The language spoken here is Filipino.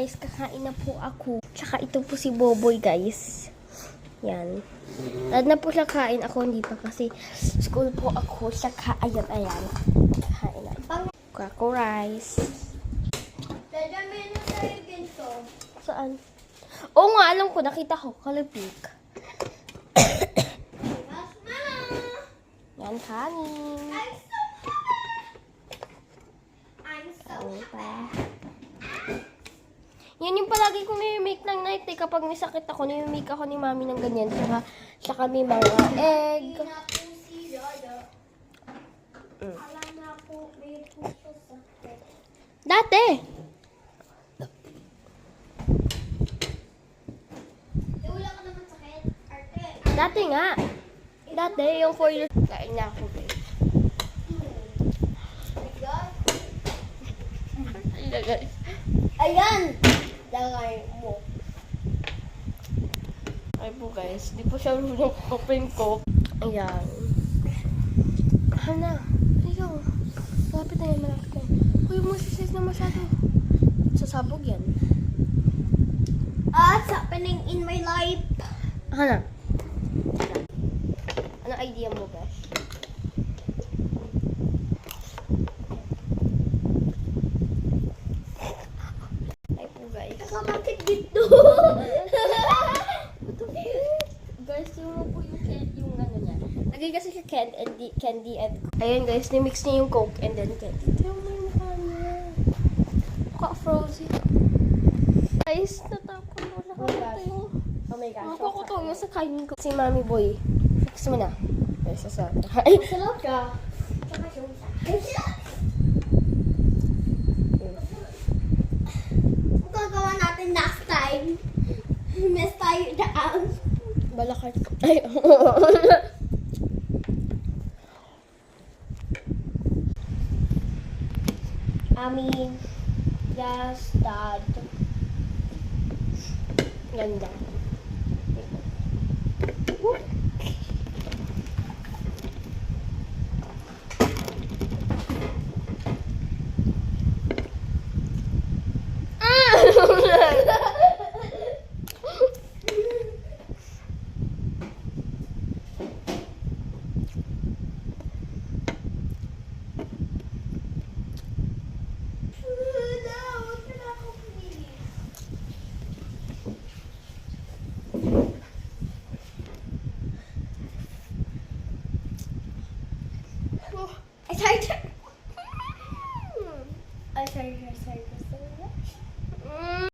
guys, kakain na po ako. Tsaka ito po si Boboy, guys. Yan. Lahat na po siya kain. Ako hindi pa kasi school po ako. Tsaka, ayan. Kain na. Kako rice. Saan? Oo nga, alam ko. Nakita ko. Kalapik. Yan, kanin. Yan yung palagi ko nai-make ng night eh. Kapag may sakit ako, nai-make ako ni mami ng ganyan. Saka may mga egg. Dati. Wala ka naman sakit, arte. Dati nga. Dati, yung 4 years. Kain na ako, guys. Ayan! Lagay mo. Ay po guys, di po siya yung open ko. Ayan. Hana, ayaw. Malapit na yan, malapit na yan. Kuya mo, sisis na masyado. Sasabog yan. What's happening in my life? Hana. Anong idea mo, guys? Ay po guys. Kapatid dito. Guys, yung po yung ano niya. Lagay kasi siya candy and ayun guys, ni-mix niya yung Coke and then candy. Tignan mo yung mukha niya. Mukha frozen. Guys, natapon mo na kayo. Oh my gosh. Mukha ko to yung sa kainin ko. Si Mami Boy, fix mo na. Guys, sasama. Ay! Salot ka. Tsaka yung gagawa natin next time. Miss tayo daan. Balakad ko. Ay, Yes, Dad. ganda.